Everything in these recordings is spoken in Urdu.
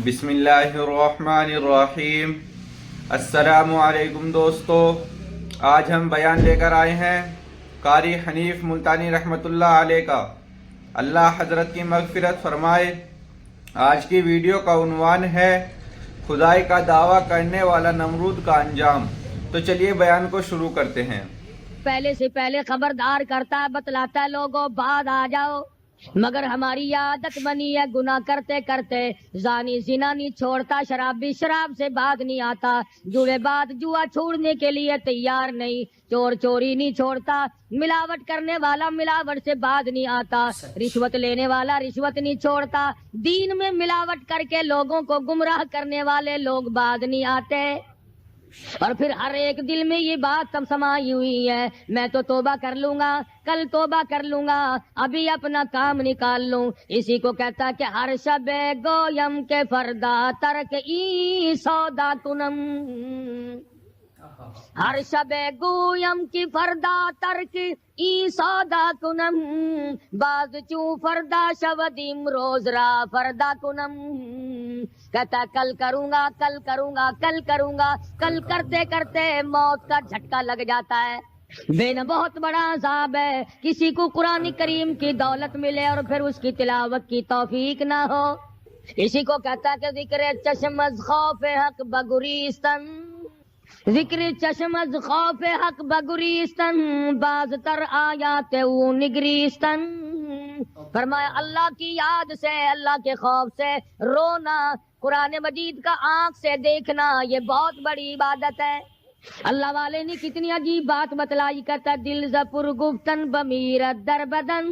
بسم اللہ الرحمن الرحیم۔ السلام علیکم دوستو، آج ہم بیان لے کر آئے ہیں قاری حنیف ملتانی رحمۃ اللہ علیہ کا، اللہ حضرت کی مغفرت فرمائے۔ آج کی ویڈیو کا عنوان ہے خدائی کا دعویٰ کرنے والا نمرود کا انجام۔ تو چلیے بیان کو شروع کرتے ہیں۔ پہلے سے پہلے خبردار کرتا ہے، بتلاتا ہے لوگوں بعد آ جاؤ، مگر ہماری عادت بنی ہے گناہ کرتے کرتے زانی زنا نہیں چھوڑتا، شرابی شراب سے بعد نہیں آتا، جوئے بعد جوا چھوڑنے کے لیے تیار نہیں، چور چوری نہیں چھوڑتا، ملاوٹ کرنے والا ملاوٹ سے بعد نہیں آتا، رشوت لینے والا رشوت نہیں چھوڑتا، دین میں ملاوٹ کر کے لوگوں کو گمراہ کرنے والے لوگ بعد نہیں آتے۔ اور پھر ہر ایک دل میں یہ بات سب سمائی ہوئی ہے، میں تو توبہ کر لوں گا، کل توبہ کر لوں گا، ابھی اپنا کام نکال لوں۔ اسی کو کہتا کہ ہر شب گویم کے فردا ترک ای سودا کنم، ہر شب گویم کی فردا ترک ای سودا کنم، باز چوں فردا شودیم روز را فردا کنم۔ کہتا کل کروں گا کل کروں گا کل کروں گا، کل کرتے کرتے موت کا جھٹکا لگ جاتا ہے۔ بے بہت بڑا عذاب ہے کسی کو قرآن کریم کی دولت ملے اور پھر اس کی تلاوت کی توفیق نہ ہو۔ اسی کو کہتا کہ ذکر چشم از خوف حق بگریستن، ذکر چشم از خوف حق بگریستن، باز تر آیات او نگریستن۔ فرمایا اللہ کی یاد سے، اللہ کے خوف سے رونا، قرآن مجید کا آنکھ سے دیکھنا، یہ بہت بڑی عبادت ہے۔ اللہ والے نے کتنی عجیب بات بتلائی، کہتا دل زپر گفتن بمیرت در بدن،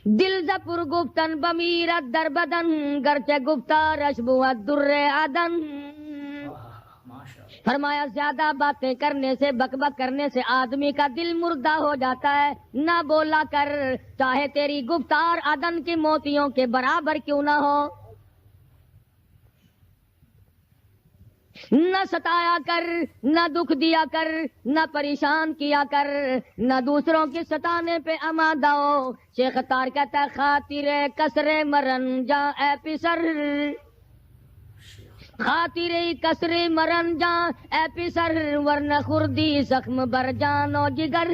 دل زپر گفتن بمیرت در بدن، گرچہ گفتارش بود در عدن۔ فرمایا زیادہ باتیں کرنے سے، بک بک کرنے سے آدمی کا دل مردہ ہو جاتا ہے، نہ بولا کر، چاہے تیری گفتار عدن کے موتیوں کے برابر کیوں نہ ہو۔ نہ ستایا کر، نہ دکھ دیا کر، نہ پریشان کیا کر، نہ دوسروں کے ستانے پہ آمادہ ہو۔ شیخ تار کہتا ہے خاطر کسر مرن جا اے پسر، خاطر کسر مرن جا اے پسر، ورنہ خردی زخم بر جان و جگر۔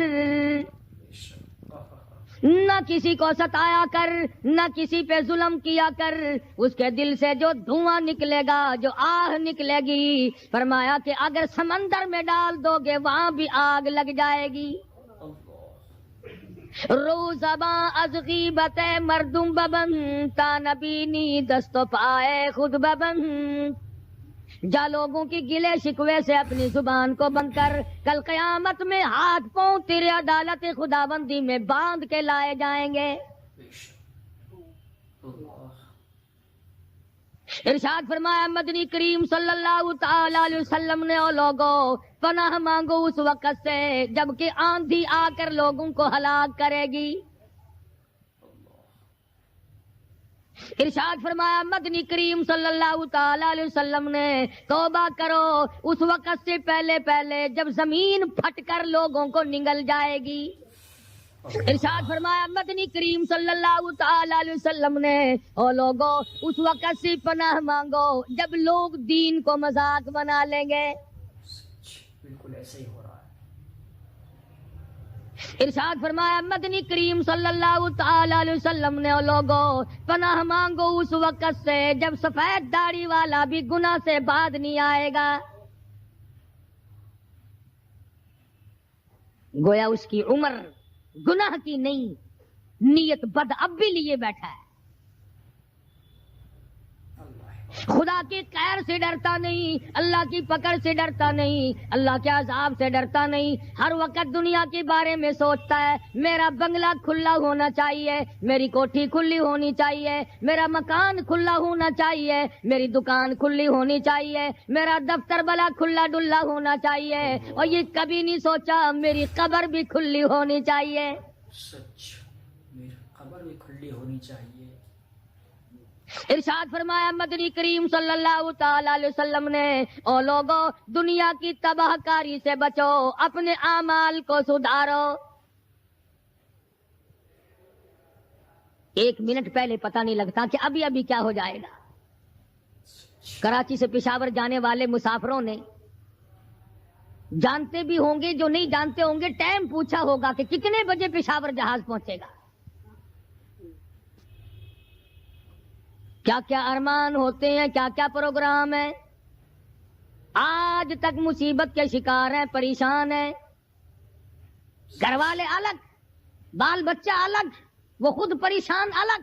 نہ کسی کو ستایا کر، نہ کسی پہ ظلم کیا کر، اس کے دل سے جو دھواں نکلے گا، جو آہ نکلے گی، فرمایا کہ اگر سمندر میں ڈال دو گے وہاں بھی آگ لگ جائے گی۔ روزباں از غیبت مردم ببن، تا نبینی دست و پائے خود ببن۔ جا لوگوں کی گلے شکوے سے اپنی زبان کو بند کر، کل قیامت میں ہاتھ پاؤں تیرے عدالت خداوندی میں باندھ کے لائے جائیں گے۔ ارشاد فرمایا مدنی کریم صلی اللہ تعالی علیہ وسلم نے، او لوگوں پناہ مانگو اس وقت سے جبکہ آندھی آ کر لوگوں کو ہلاک کرے گی۔ ارشاد فرمایا مدنی کریم صلی اللہ تعالی علیہ وسلم نے، توبہ کرو اس وقت سے پہلے پہلے جب زمین پھٹ کر لوگوں کو نگل جائے گی۔ ارشاد فرمایا مدنی کریم صلی اللہ تعالی علیہ وسلم نے، او لوگوں اس وقت سے پناہ مانگو جب لوگ دین کو مذاق بنا لیں گے۔ بالکل ایسے ہی ہو رہا ہے۔ ارشاد فرمایا مدنی کریم صلی اللہ تعالی علیہ وسلم نے، او لوگوں پناہ مانگو اس وقت سے جب سفید داڑھی والا بھی گناہ سے بعد نہیں آئے گا۔ گویا اس کی عمر گناہ کی نہیں، نیت بد اب بھی لیے بیٹھا ہے، خدا کی قہر سے ڈرتا نہیں، اللہ کی پکڑ سے ڈرتا نہیں، اللہ کے عذاب سے ڈرتا نہیں، ہر وقت دنیا کے بارے میں سوچتا ہے میرا بنگلہ کھلا ہونا چاہیے، میری کوٹھی کھلی ہونی چاہیے، میرا مکان کھلا ہونا چاہیے، میری دکان کھلی ہونی چاہیے، میرا دفتر بلا کھلا ڈلا ہونا چاہیے، اور یہ کبھی نہیں سوچا میری قبر بھی کھلی ہونی چاہیے۔ سچ، میری قبر بھی کھلی ہونی چاہیے۔ ارشاد فرمایا مدنی کریم صلی اللہ تعالی علیہ وسلم نے، او لوگوں دنیا کی تباہ کاری سے بچو، اپنے اعمال کو سدھارو۔ ایک منٹ پہلے پتہ نہیں لگتا کہ ابھی ابھی کیا ہو جائے گا۔ کراچی سے پشاور جانے والے مسافروں نے جانتے بھی ہوں گے، جو نہیں جانتے ہوں گے، ٹائم پوچھا ہوگا کہ کتنے بجے پشاور جہاز پہنچے گا. کیا کیا ارمان ہوتے ہیں، کیا کیا پروگرام ہے. آج تک مصیبت کے شکار ہیں، پریشان ہیں. گھر والے الگ، بال بچہ الگ، وہ خود پریشان الگ.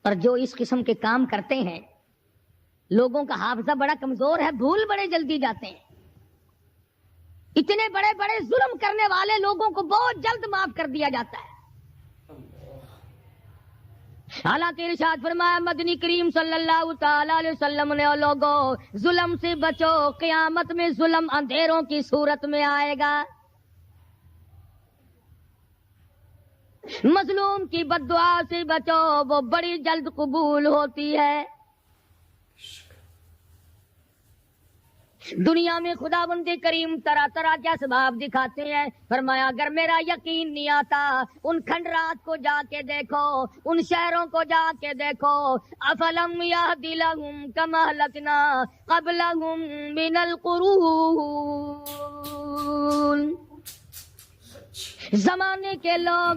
اور جو اس قسم کے کام کرتے ہیں، لوگوں کا حافظہ بڑا کمزور ہے، بھول بڑے جلدی جاتے ہیں. اتنے بڑے بڑے ظلم کرنے والے لوگوں کو بہت جلد معاف کر دیا جاتا ہے. حالانکہ ارشاد فرمایا مدنی کریم صلی اللہ تعالی علیہ وسلم نے، او لوگو ظلم سے بچو، قیامت میں ظلم اندھیروں کی صورت میں آئے گا. مظلوم کی بد دعا سے بچو، وہ بڑی جلد قبول ہوتی ہے. دنیا میں خداوند کریم طرح طرح کے اسباب دکھاتے ہیں. فرمایا اگر میرا یقین نہیں آتا، ان کھنڈرات کو جا کے دیکھو، ان شہروں کو جا کے دیکھو. افلم یہد لہم کما اہلکنا قبلہم من القرون. زمانے کے لوگ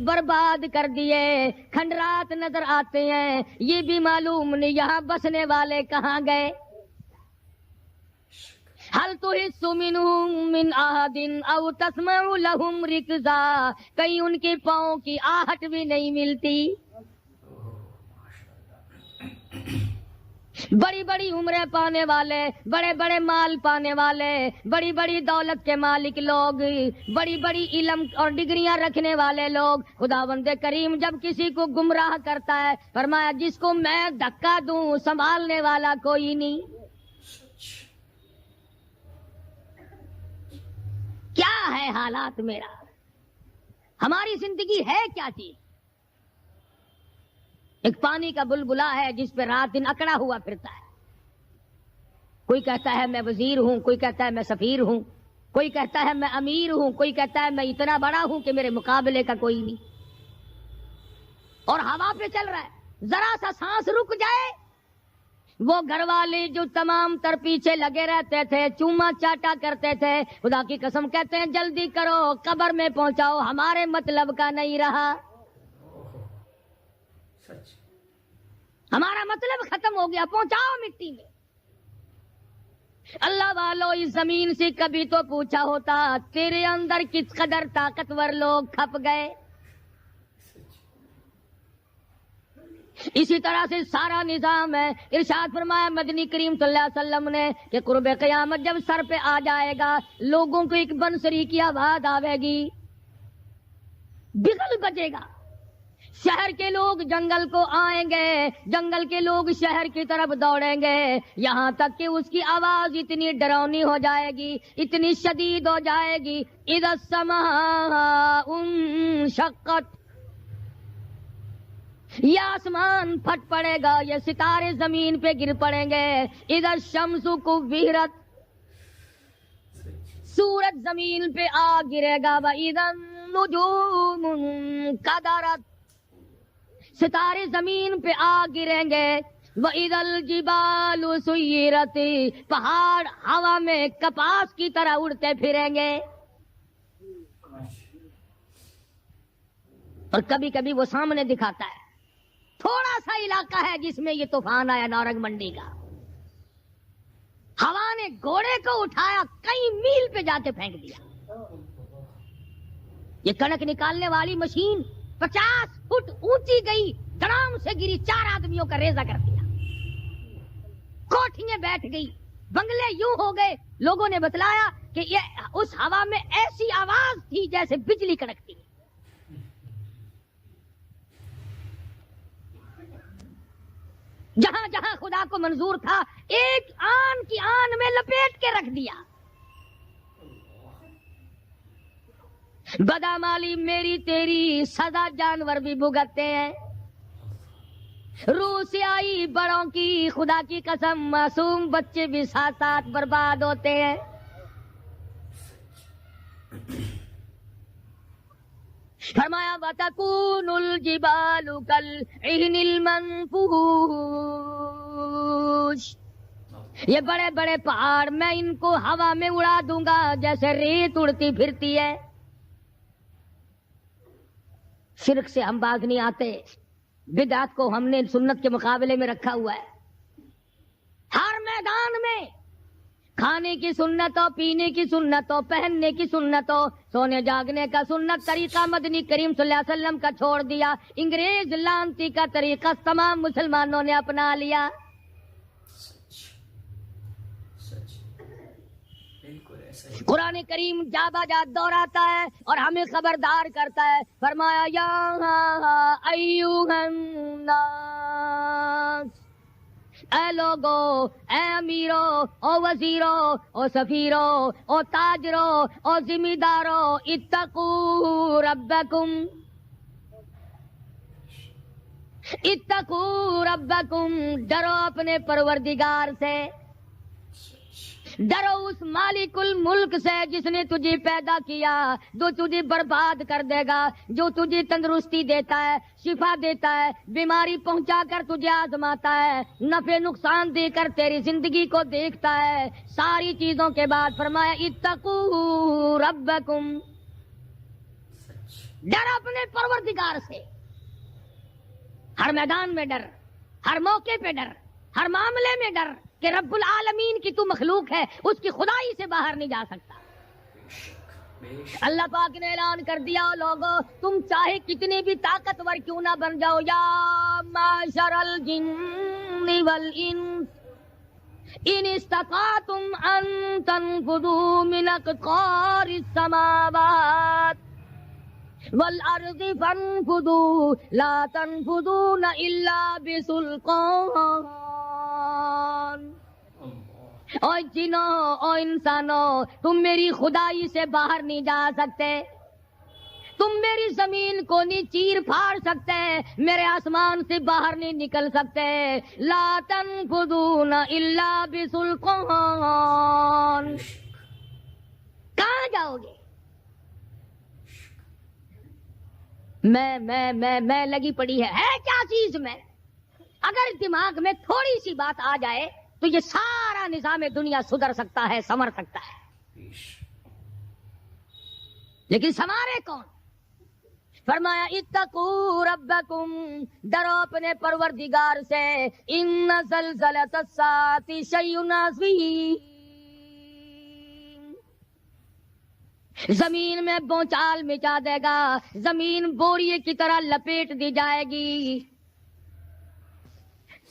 برباد کر دیے، کھنڈرات نظر آتے ہیں، یہ بھی معلوم نہیں یہاں بسنے والے کہاں گئے. حل تحس منہم من احد او تسمع لہم رکزا، کہیں ان کے پاؤں کی آہٹ بھی نہیں ملتی. بڑی بڑی عمریں پانے والے، بڑے بڑے مال پانے والے، بڑی بڑی دولت کے مالک لوگ، بڑی بڑی علم اور ڈگریاں رکھنے والے لوگ، خداوند کریم جب کسی کو گمراہ کرتا ہے، فرمایا جس کو میں دھکا دوں سنبھالنے والا کوئی نہیں. کیا ہے حالات میرا، ہماری زندگی ہے کیا چیز. ایک پانی کا بلبلا ہے جس پہ رات دن اکڑا ہوا پھرتا ہے. کوئی کہتا ہے میں وزیر ہوں، کوئی کہتا ہے میں سفیر ہوں، کوئی کہتا ہے میں امیر ہوں، کوئی کہتا ہے میں اتنا بڑا ہوں کہ میرے مقابلے کا کوئی نہیں. اور ہوا پہ چل رہا ہے. ذرا سا سانس رک جائے، وہ گھر والے جو تمام تر پیچھے لگے رہتے تھے، چوما چاٹا کرتے تھے، خدا کی قسم کہتے ہیں جلدی کرو قبر میں پہنچاؤ، ہمارے مطلب کا نہیں رہا، ہمارا مطلب ختم ہو گیا، پہنچاؤ مٹی میں. اللہ والو اس زمین سے کبھی تو پوچھا ہوتا تیرے اندر کس قدر طاقتور لوگ کھپ گئے. اسی طرح سے سارا نظام ہے. ارشاد فرمایا مدنی کریم صلی اللہ علیہ وسلم نے کہ قرب قیامت جب سر پہ آ جائے گا، لوگوں کو ایک بنسری کی آواز آوے گی، بگل بجے گا. شہر کے لوگ جنگل کو آئیں گے، جنگل کے لوگ شہر کی طرف دوڑیں گے، یہاں تک کہ اس کی آواز اتنی ڈراؤنی ہو جائے گی، اتنی شدید ہو جائے گی. اذا السماء انشقت، یہ آسمان پھٹ پڑے گا، یہ ستارے زمین پہ گر پڑیں گے. اذا الشمس کورت، سورج زمین پہ آ گرے گا. واذا النجوم انکدرت، ستارے زمین پہ آ گریں گے. وَإِذَا الْجِبَالُ سُيِّرَتْ، پہاڑ ہوا میں کپاس کی طرح اڑتے پھریں گے. اور کبھی کبھی وہ سامنے دکھاتا ہے، تھوڑا سا علاقہ ہے جس میں یہ طوفان آیا نورنگ منڈی کا، ہوا نے گھوڑے کو اٹھایا کئی میل پہ جا کے پھینک دیا. یہ کنک نکالنے والی مشین 50 فٹ اونچی گئی، دڑام سے گری، 4 آدمیوں کا ریزہ کر دیا. کوٹھیاں بیٹھ گئی، بنگلے یوں ہو گئے. لوگوں نے بتلایا کہ یہ اس ہوا میں ایسی آواز تھی جیسے بجلی کڑکتی. جہاں جہاں خدا کو منظور تھا ایک آن کی آن میں لپیٹ کے رکھ دیا. بدامالی میری تیری سزا جانور بھی بھگتتے ہیں. روح سے آئی بڑوں کی خدا کی قسم، معصوم بچے بھی ساتھ ساتھ برباد ہوتے ہیں. فرمایا وَتَكُونُ الْجِبَالُ كَالْعِهْنِ الْمَنْفُوشِ، یہ بڑے بڑے پہاڑ میں ان کو ہوا میں اڑا دوں گا جیسے ریت اڑتی پھرتی ہے۔ شرک سے ہم باز نہیں آتے، بدعت کو ہم نے سنت کے مقابلے میں رکھا ہوا ہے۔ ہر میدان میں کھانے کی سنت ہو، پینے کی سنت ہو، پہننے کی سنت ہو، سونے جاگنے کا سنت طریقہ مدنی کریم صلی اللہ علیہ وسلم کا چھوڑ دیا، انگریز لانتی کا طریقہ تمام مسلمانوں نے اپنا لیا۔ سچ بالکل ایسا ہی۔ قرآن کریم جا بجا دوہراتا ہے اور ہمیں خبردار کرتا ہے، فرمایا یا ایھا الناس، اے لوگو، اے امیرو، او وزیرو، او سفیرو، او تاجرو، او ذمہ دارو، اتقو ربکم، اتقو ربکم، ڈرو اپنے پروردگار سے، ڈرو اس مالک الملک سے جس نے تجھے پیدا کیا، جو تجھے برباد کر دے گا، جو تجھے تندرستی دیتا ہے، شفا دیتا ہے، بیماری پہنچا کر تجھے آزماتا ہے، نفع نقصان دے کر تیری زندگی کو دیکھتا ہے۔ ساری چیزوں کے بعد فرمایا اتقو ربکم، ڈر اپنے پروردگار سے، ہر میدان میں ڈر، ہر موقع پہ ڈر، ہر معاملے میں ڈر کہ رب العالمین کی تو مخلوق ہے، اس کی خدائی سے باہر نہیں جا سکتا۔ اللہ پاک نے اعلان کر دیا، لوگو تم چاہے کتنے بھی طاقتور کیوں نہ بن جاؤ، یا معشر الجن والانس ان استطعتم ان تنفذوا من اقطار السماوات والارض فانفذوا لا تنفذون الا بسلطان۔ او جنوں، او انسانوں، تم میری خدائی سے باہر نہیں جا سکتے، تم میری زمین کو نہیں چیر پھاڑ سکتے، میرے آسمان سے باہر نہیں نکل سکتے۔ لا تنفذون الا بسلطان، کہاں جاؤ گے؟ میں لگی پڑی ہے کیا چیز میں؟ اگر دماغ میں تھوڑی سی بات آ جائے تو یہ سارا نظام دنیا سدھر سکتا ہے، سنور سکتا ہے، لیکن سنوارے کون؟ فرمایا اتقو ربکم، ڈرو اپنے پروردگار سے، ان زلزلۃ الساعۃ شیء عظیم، زمین میں بونچال مچا دے گا، زمین بوریے کی طرح لپیٹ دی جائے گی،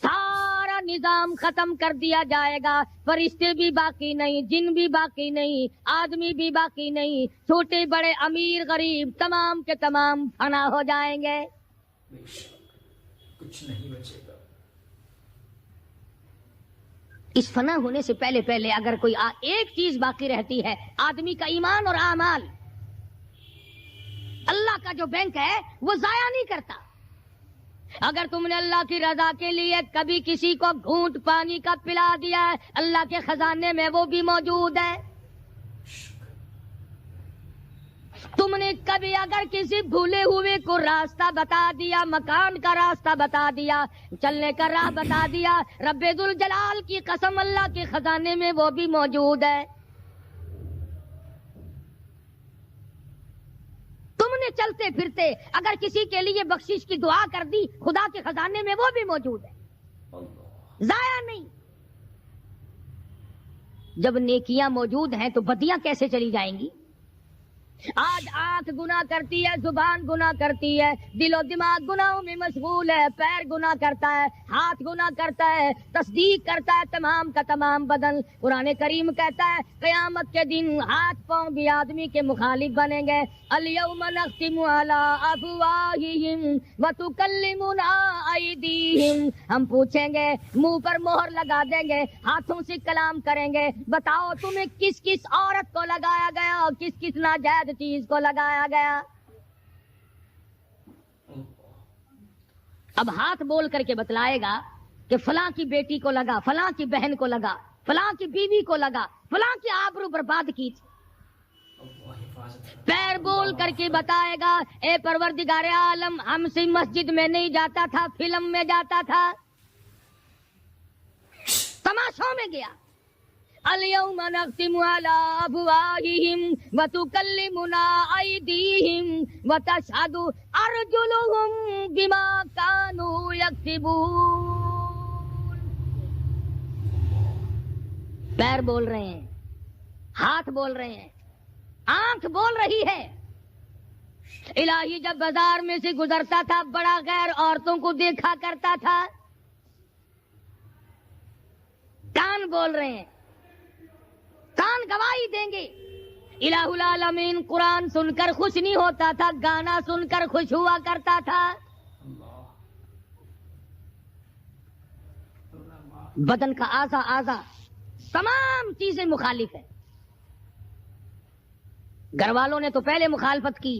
سارا نظام ختم کر دیا جائے گا، فرشتے بھی باقی نہیں، جن بھی باقی نہیں، آدمی بھی باقی نہیں، چھوٹے بڑے امیر غریب تمام کے تمام فنا ہو جائیں گے۔ بے شک کچھ نہیں بچے گا۔ اس فنا ہونے سے پہلے پہلے اگر کوئی ایک چیز باقی رہتی ہے، آدمی کا ایمان اور اعمال، اللہ کا جو بینک ہے وہ ضائع نہیں کرتا۔ اگر تم نے اللہ کی رضا کے لیے کبھی کسی کو گھونٹ پانی کا پلا دیا ہے، اللہ کے خزانے میں وہ بھی موجود ہے۔ تم نے کبھی اگر کسی بھولے ہوئے کو راستہ بتا دیا، مکان کا راستہ بتا دیا، چلنے کا راہ بتا دیا، رب ذوالجلال کی قسم اللہ کے خزانے میں وہ بھی موجود ہے۔ تم نے چلتے پھرتے اگر کسی کے لیے بخشش کی دعا کر دی، خدا کے خزانے میں وہ بھی موجود ہے، ضائع نہیں۔ جب نیکیاں موجود ہیں تو بدیاں کیسے چلی جائیں گی؟ آج آنکھ گناہ کرتی ہے، زبان گناہ کرتی ہے، دل و دماغ گناہوں میں مشغول ہے، پیر گناہ کرتا ہے، ہاتھ گناہ کرتا ہے، تصدیق کرتا ہے تمام کا تمام بدن۔ قرآن کریم کہتا ہے قیامت کے دن ہاتھ پاؤں بھی آدمی کے مخالف بنیں گے۔ الیوم نختم علی افواہہم وتکلمنا ایدیہم، ہم پوچھیں گے، منہ پر مہر لگا دیں گے، ہاتھوں سے کلام کریں گے، بتاؤ تمہیں کس کس عورت کو لگایا گیا اور کس کس ناجائز چیز کو لگایا گیا؟ اب ہاتھ بول کر کے بتلائے گا کہ فلاں کی بیٹی کو لگا، فلاں کی بہن کو لگا، فلاں کی بیوی کو لگا، فلاں کی آبرو برباد کی تھی۔ پیر بول کر کے بتائے گا اے پروردگار عالم ہم سے مسجد میں نہیں جاتا تھا، فلم میں جاتا تھا، تماشوں میں گیا. اليوم نختم على افواههم وتكلمنا ايديهم وتشهد ارجلهم بما كانوا يكسبون. پیر بول رہے ہیں، ہاتھ بول رہے ہیں، آنکھ بول رہی ہے. الہی جب بازار میں سے گزرتا تھا بڑا غیر عورتوں کو دیکھا کرتا تھا. کان بول رہے ہیں، کان گواہی دیں گے. الہ العالمین قرآن سن کر خوش نہیں ہوتا تھا، گانا سن کر خوش ہوا کرتا تھا. بدن کا اعضا تمام چیزیں مخالف ہیں. گھر والوں نے تو پہلے مخالفت کی،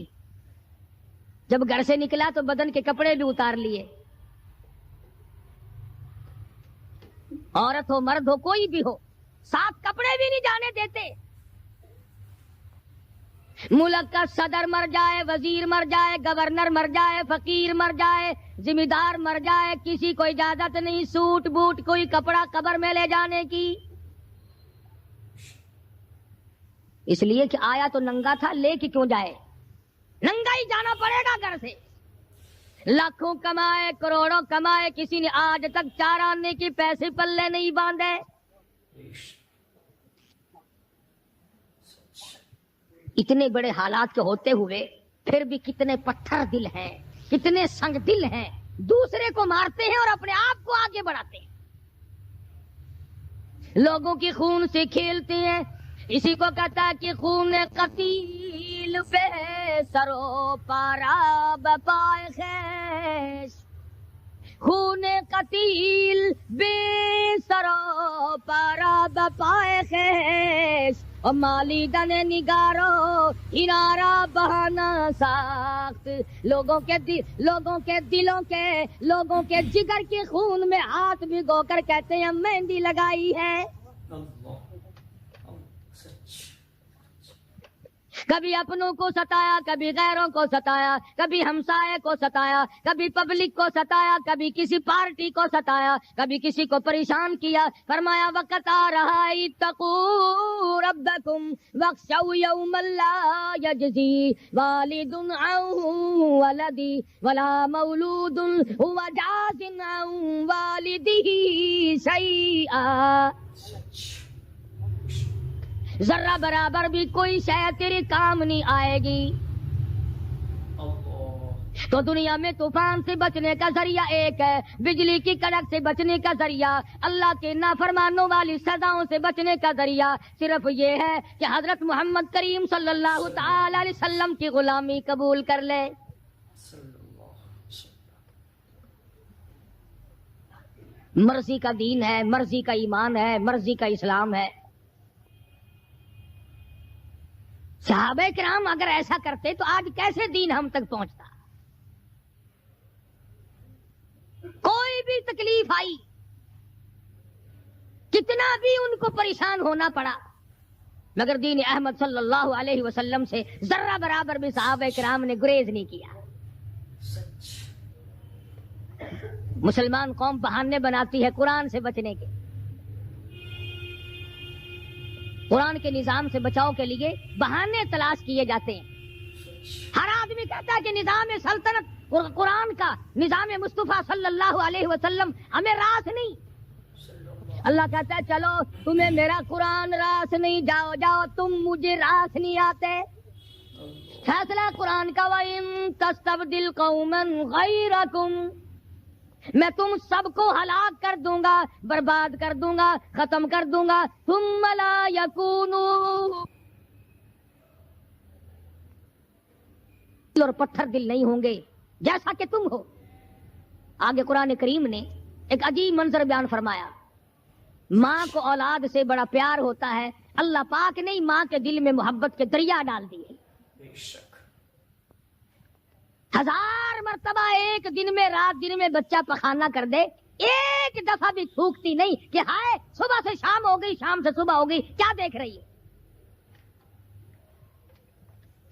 جب گھر سے نکلا تو بدن کے کپڑے بھی اتار لیے. عورت ہو مرد ہو کوئی بھی ہو، ساتھ کپڑے بھی نہیں جانے دیتے. ملک کا صدر مر جائے، وزیر مر جائے، گورنر مر جائے، فقیر مر جائے، ذمہ دار مر جائے، کسی کو اجازت نہیں سوٹ بوٹ کوئی کپڑا قبر میں لے جانے کی. اس لیے کہ آیا تو ننگا تھا، لے کے کیوں جائے؟ ننگا ہی جانا پڑے گا گھر سے. لاکھوں کمائے، کروڑوں کمائے، کسی نے آج تک 4 آنے کے پیسے پلے نہیں باندھے. اتنے بڑے حالات کے ہوتے ہوئے پھر بھی کتنے پتھر دل ہیں، کتنے سنگ دل ہیں، دوسرے کو مارتے ہیں اور اپنے آپ کو آگے بڑھاتے ہیں. لوگوں کی خون سے کھیلتے ہیں. اسی کو کہتا ہے کہ خون قتیل پہ سرو پارا بپائے خیش. خون قتیل بے سرو پارا بپائے خیش. اور مالی دن نگارو ہنارا بہانا ساخت. لوگوں کے دلوں کے لوگوں کے جگر کے خون میں ہاتھ بھگو کر کہتے ہیں مہندی لگائی ہے. کبھی اپنوں کو ستایا، کبھی غیروں کو ستایا، کبھی ہمسائے کو ستایا، کبھی پبلک کو ستایا، کبھی کسی پارٹی کو ستایا، کبھی کسی کو پریشان کیا. فرمایا وقت آ رہا ہے اتقوا ربکم واخشوا یوما لا یجزی والد عن ولدی ولا مولود هو جاز عن والده شیئا. ذرہ برابر بھی کوئی شے تیرے کام نہیں آئے گی. تو دنیا میں طوفان سے بچنے کا ذریعہ ایک ہے، بجلی کی کڑک سے بچنے کا ذریعہ، اللہ کے نافرمانوں والی سزاؤں سے بچنے کا ذریعہ صرف یہ ہے کہ حضرت محمد کریم صلی اللہ تعالی علیہ وسلم کی غلامی قبول کر لے. مرضی کا دین ہے، مرضی کا ایمان ہے، مرضی کا اسلام ہے. صحابہ کرام اگر ایسا کرتے تو آج کیسے دین ہم تک پہنچتا؟ کوئی بھی تکلیف آئی، کتنا بھی ان کو پریشان ہونا پڑا، مگر دین احمد صلی اللہ علیہ وسلم سے ذرہ برابر بھی صحابہ کرام نے گریز نہیں کیا. مسلمان قوم بہانے بناتی ہے قرآن سے بچنے کے، قرآن کے نظام سے بچاؤ کے لیے بہانے تلاش کیے جاتے ہیں. ہر آدمی کہتا ہے کہ نظام سلطنت قرآن کا، نظام مصطفیٰ صلی اللہ علیہ وسلم ہمیں راس نہیں. اللہ کہتا ہے چلو تمہیں میرا قرآن راس نہیں، جاؤ جاؤ تم مجھے راس نہیں آتے. فیصلہ قرآن کا وَإِن تَسْتَبْدِلْ قَوْمًا غَيْرَكُمْ، میں تم سب کو ہلاک کر دوں گا، برباد کر دوں گا، ختم کر دوں گا. ثم لا یکونوا، اور پتھر دل نہیں ہوں گے جیسا کہ تم ہو. آگے قرآن کریم نے ایک عجیب منظر بیان فرمایا. ماں کو اولاد سے بڑا پیار ہوتا ہے، اللہ پاک نے ماں کے دل میں محبت کے دریا ڈال دیے. 1000 مرتبہ ایک دن میں رات دن میں بچہ پخانہ کر دے، ایک دفعہ بھی تھوکتی نہیں کہ ہائے صبح سے شام ہو گئی، شام سے صبح ہو گئی، کیا دیکھ رہی ہے.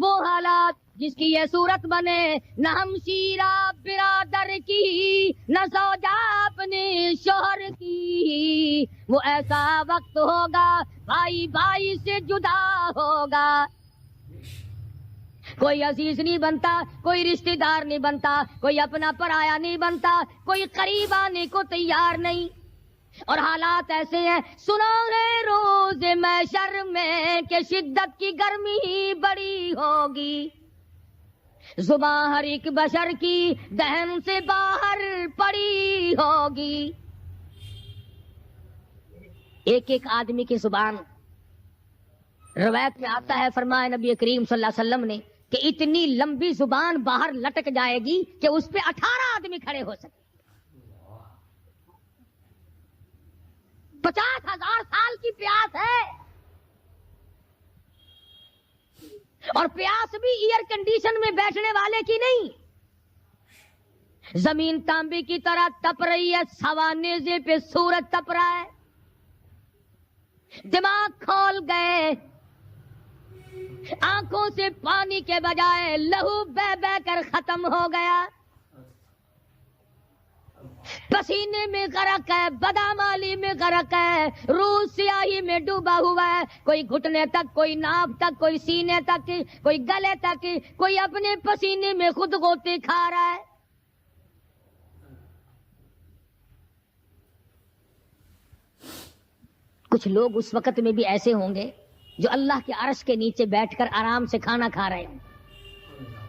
وہ حالات جس کی یہ صورت بنے، نہ ہمشیرہ برادر کی، نہ زوجہ اپنے شوہر کی، وہ ایسا وقت ہوگا بھائی بھائی سے جدا ہوگا، کوئی عزیز نہیں بنتا، کوئی رشتہ دار نہیں بنتا، کوئی اپنا پرایا نہیں بنتا، کوئی قریب آنے کو تیار نہیں۔ اور حالات ایسے ہیں، سنا ہے روز محشر میں کہ شدت کی گرمی بڑی ہوگی، زباں ہر ایک بشر کی دہن سے باہر پڑی ہوگی۔ ایک ایک آدمی کی زبان، روایت میں آتا ہے، فرمایا نبی کریم صلی اللہ علیہ وسلم نے کہ اتنی لمبی زبان باہر لٹک جائے گی کہ اس پہ 18 آدمی کھڑے ہو سکے۔ 50,000 سال کی پیاس ہے، اور پیاس بھی ایئر کنڈیشن میں بیٹھنے والے کی نہیں، زمین تانبے کی طرح تپ رہی ہے، سوا نیزے پہ سورج تپ رہا ہے، دماغ کھول گئے، آنکھوں سے پانی کے بجائے لہو بہ بہ کر ختم ہو گیا، پسینے میں غرق ہے، بدامالی میں غرق ہے، روح سیاہی میں ڈوبا ہوا ہے، کوئی گھٹنے تک، کوئی ناف تک، کوئی سینے تک، کوئی گلے تک، کوئی اپنے پسینے میں خود غوطے کھا رہا ہے۔ کچھ لوگ اس وقت میں بھی ایسے ہوں گے جو اللہ کے عرش کے نیچے بیٹھ کر آرام سے کھانا کھا رہے ہوں،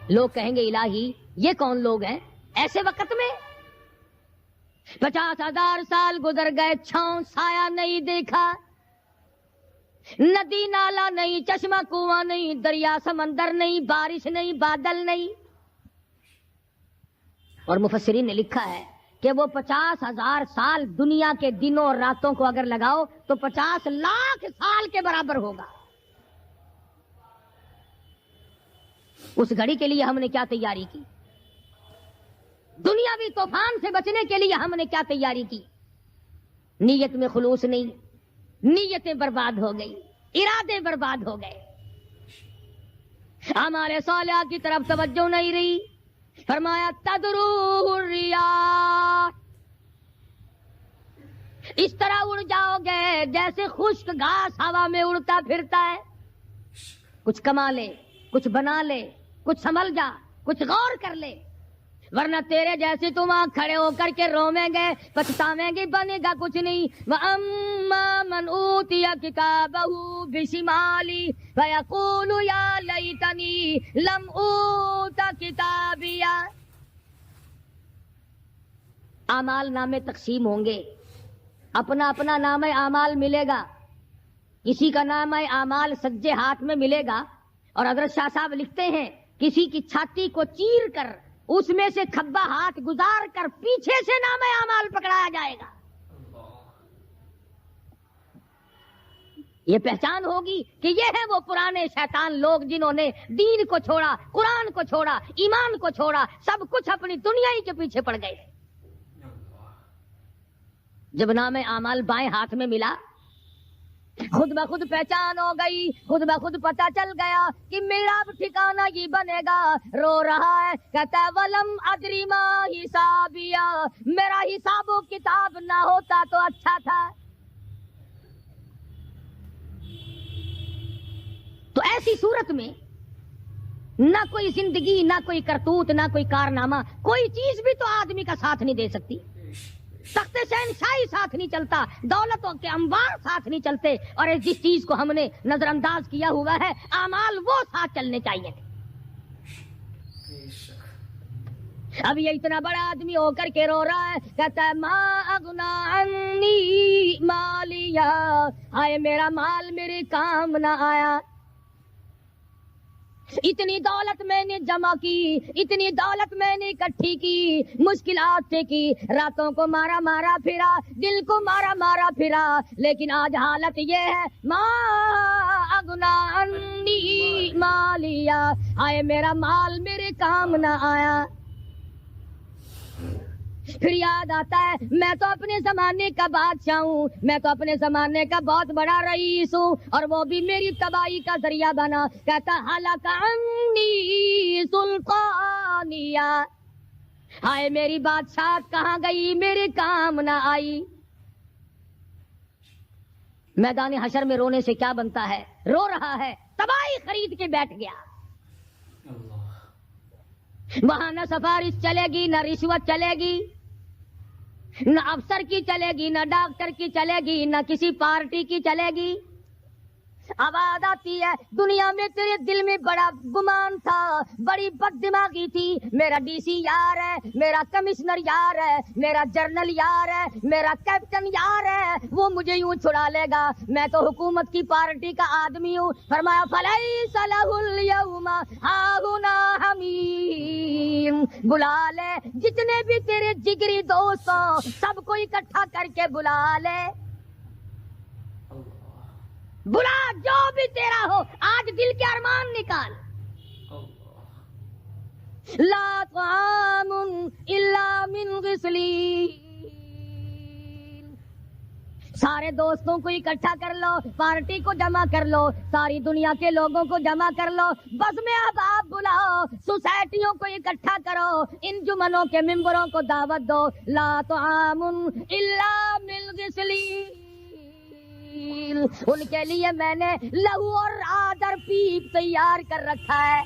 لوگ کہیں گے الہی یہ کون لوگ ہیں ایسے وقت میں؟ 50,000 سال گزر گئے، چھاؤں سایہ نہیں دیکھا، ندی نالا نہیں، چشمہ کنواں نہیں، دریا سمندر نہیں، بارش نہیں، بادل نہیں۔ اور مفسرین نے لکھا ہے کہ وہ 50,000 سال دنیا کے دنوں اور راتوں کو اگر لگاؤ تو 50 لاکھ سال کے برابر ہوگا۔ اس گھڑی کے لیے ہم نے کیا تیاری کی؟ دنیاوی طوفان سے بچنے کے لیے ہم نے کیا تیاری کی؟ نیت میں خلوص نہیں، نیتیں برباد ہو گئی، ارادے برباد ہو گئے، ہمارے صالحہ کی طرف توجہ نہیں رہی۔ فرمایا تدروح الریاح، اس طرح اڑ جاؤ گے جیسے خشک گھاس ہوا میں اڑتا پھرتا ہے۔ کچھ کما لے، کچھ بنا لے، کچھ سنبھل جا، کچھ غور کر لے، ورنہ تیرے جیسے تم وہاں کھڑے ہو کر کے رویں گے، پچھتاویں گے، بنے گا کچھ نہیں۔ وَأَمَّا مَنْ أُوتِيَ كِتَابَهُ بِشِمَالِهِ فَيَقُولُ يَا لَيْتَنِي لَمْ أُوتَ كِتَابِيَهْ۔ اعمال نامے تقسیم ہوں گے، اپنا اپنا نامہ اعمال ملے گا، کسی کا نامہ اعمال سجے ہاتھ میں ملے گا، اور حضرت شاہ صاحب لکھتے ہیں کسی کی چھاتی کو چیر کر اس میں سے کھبا ہاتھ گزار کر پیچھے سے نامہ اعمال پکڑایا جائے گا۔ یہ پہچان ہوگی کہ یہ ہے وہ پرانے شیطان لوگ جنہوں نے دین کو چھوڑا، قرآن کو چھوڑا، ایمان کو چھوڑا، سب کچھ اپنی دنیا ہی کے پیچھے پڑ گئے۔ جب نامہ اعمال بائیں ہاتھ میں ملا، خود بخود پہچان ہو گئی، خود بخود پتہ چل گیا کہ میرا اب ٹھکانہ یہ بنے گا۔ رو رہا ہے، کہتا ہے وَلَمْ أَدْرِ مَا حِسَابِيَهْ، میرا حساب و کتاب نہ ہوتا تو اچھا تھا۔ تو ایسی صورت میں نہ کوئی زندگی، نہ کوئی کرتوت، نہ کوئی کارنامہ، کوئی چیز بھی تو آدمی کا ساتھ نہیں دے سکتی۔ تخت شہنشاہی ساتھ نہیں چلتا، دولتوں کے انبار ساتھ نہیں چلتے، اور جس چیز کو ہم نے نظر انداز کیا ہوا ہے اعمال، وہ ساتھ چلنے چاہیے تھے۔ اب یہ اتنا بڑا آدمی ہو کر کے رو رہا ہے، کہتا ہے ما اغنا عنی مالیہ، ہائے میرا مال میرے کام نہ آیا۔ اتنی دولت میں نے جمع کی، اتنی دولت میں نے اکٹھی کی، مشکلات سے کی، راتوں کو مارا مارا پھرا، دل کو مارا مارا پھرا، لیکن آج حالت یہ ہے ما اغنا عنی مالیہ، ہائے میرا مال میرے کام نہ آیا۔ پھر یاد آتا ہے میں تو اپنے زمانے کا بادشاہ ہوں، میں تو اپنے زمانے کا بہت بڑا رئیس ہوں، اور وہ بھی میری تباہی کا ذریعہ بنا. کہتا ہلاک عنی سلطانیہ، ہائے میری بادشاہ کہاں گئی، میرے کام نہ آئی. میدان حشر میں رونے سے کیا بنتا ہے؟ رو رہا ہے، تباہی خرید کے بیٹھ گیا. وہاں نہ سفارش چلے گی، نہ رشوت چلے گی، نہ افسر کی چلے گی، نہ ڈاکٹر کی چلے گی، نہ کسی پارٹی کی چلے گی. آواز آتی ہے دنیا میں تیرے دل میں بڑا گمان تھا، بڑی بد دماغی تھی، میرا ڈی سی یار ہے، میرا کمشنر یار ہے، میرا جنرل یار ہے، میرا کیپٹن یار ہے، وہ مجھے یوں چھڑا لے گا، میں تو حکومت کی پارٹی کا آدمی ہوں. فرمایا فلیس لہ اليوم ہاہنا حمیم، بلا لے جتنے بھی تیرے جگری دوست ہوں سب کو اکٹھا کر کے بلا لے، بلا جو بھی تیرا ہو، آج دل کے ارمان نکال. لا طعام الا من غسلین، سارے دوستوں کو اکٹھا کر لو، پارٹی کو جمع کر لو، ساری دنیا کے لوگوں کو جمع کر لو، بس میں اب آپ بلاؤ، سوسائٹیوں کو اکٹھا کرو، انجمنوں کے ممبروں کو دعوت دو. لا طعام الا من غسلین، ان کے لیے میں نے لہو اور آدر پیپ تیار کر رکھا ہے،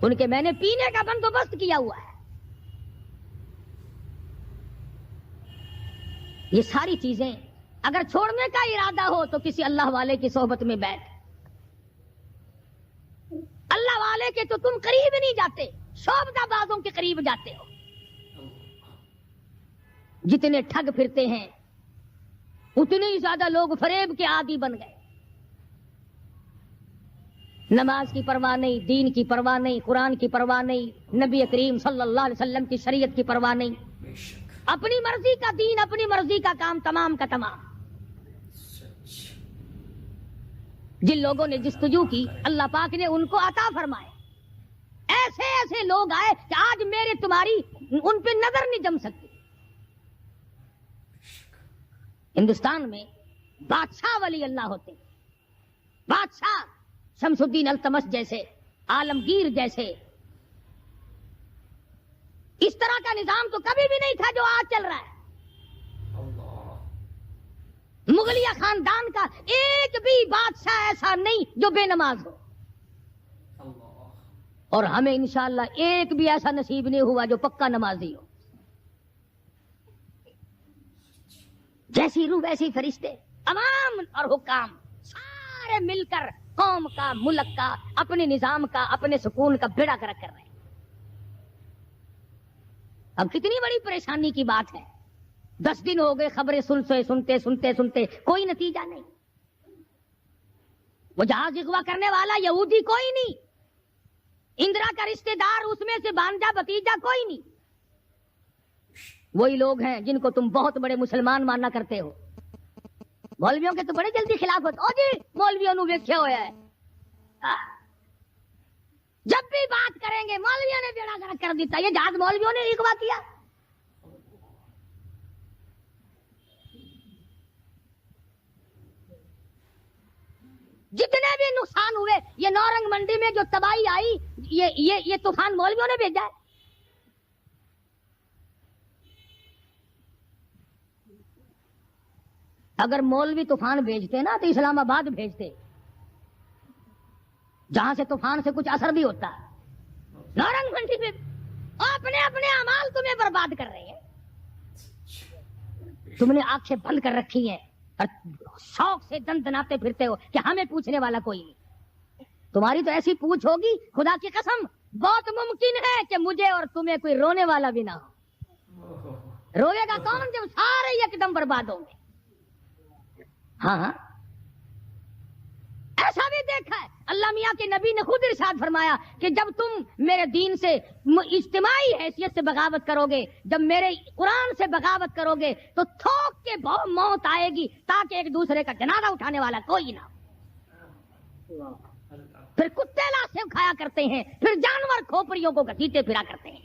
ان کے میں نے پینے کا بندوبست کیا ہوا ہے. یہ ساری چیزیں اگر چھوڑنے کا ارادہ ہو تو کسی اللہ والے کی صحبت میں بیٹھ. اللہ والے کے تو تم قریب نہیں جاتے، شعبدہ بازوں کے قریب جاتے ہو. جتنے ٹھگ پھرتے ہیں اتنے ہی زیادہ لوگ فریب کے عادی بن گئے. نماز کی پرواہ نہیں، دین کی پرواہ نہیں، قرآن کی پرواہ نہیں، نبی کریم صلی اللہ علیہ وسلم کی شریعت کی پرواہ نہیں، اپنی مرضی کا دین، اپنی مرضی کا کام تمام کا تمام. جن لوگوں نے جستجو کی اللہ پاک نے ان کو عطا فرمائے. ایسے ایسے لوگ آئے کہ آج میرے تمہاری ان پہ نظر نہیں جم سکتی. ہندوستان میں بادشاہ ولی اللہ ہوتے، بادشاہ شمس الدین التمش جیسے، عالمگیر جیسے. اس طرح کا نظام تو کبھی بھی نہیں تھا جو آج چل رہا ہے. مغلیہ خاندان کا ایک بھی بادشاہ ایسا نہیں جو بے نماز ہو، اور ہمیں انشاءاللہ ایک بھی ایسا نصیب نہیں ہوا جو پکا نمازی ہو. جیسی روح ویسی فرشتے، عوام اور حکام سارے مل کر قوم کا، ملک کا، اپنے نظام کا، اپنے سکون کا بیڑا گرک کر رہے ہیں. اب کتنی بڑی پریشانی کی بات ہے، 10 دن ہو گئے خبریں سنتے سنتے کوئی نتیجہ نہیں. وہ جہاز اغوا کرنے والا یہودی کوئی نہیں، اندرا کا رشتہ دار اس میں سے بانجا بتیجا کوئی نہیں. وہی لوگ ہیں جن کو تم بہت بڑے مسلمان ماننا کرتے ہو. مولویوں کے تو بڑے جلدی خلاف ہوتے. او جی مولویوں نے ویکھیا ہوا ہے، جب بھی بات کریں گے مولویوں نے بیڑا گرک کر دیتا، یہ جہاز مولویوں نے اغوا کیا. جتنے بھی نقصان ہوئے، یہ نورنگ منڈی میں جو تباہی آئی، یہ طوفان مولویوں نے بھیجا ہے. اگر مولوی طوفان بھیجتے نا تو اسلام آباد بھیجتے، جہاں سے طوفان سے کچھ اثر بھی ہوتا. نورنگ منڈی پہ اپنے اپنے اعمال تمہیں برباد کر رہے ہیں. تم نے آنکھیں بند کر رکھی ہیں اور شوق سے دندناتے پھرتے ہو کہ ہمیں پوچھنے والا کوئی نہیں. تمہاری تو ایسی پوچھ ہوگی خدا کی قسم بہت ممکن ہے کہ مجھے اور تمہیں کوئی رونے والا بھی نہ ہو. روئے گا کون جب سارے یک دم برباد ہوں گے. ہاں ایسا بھی دیکھا ہے، اللہ میاں کے نبی نے خود ارشاد فرمایا کہ جب تم میرے دین سے اجتماعی حیثیت سے بغاوت کرو گے، جب میرے قرآن سے بغاوت کرو گے تو تھوک کے موت آئے گی تاکہ ایک دوسرے کا جنازہ اٹھانے والا کوئی نہ ہو. پھر کتے لاشیں کھایا کرتے ہیں، پھر جانور کھوپڑیوں کو گھسیٹے پھرا کرتے ہیں.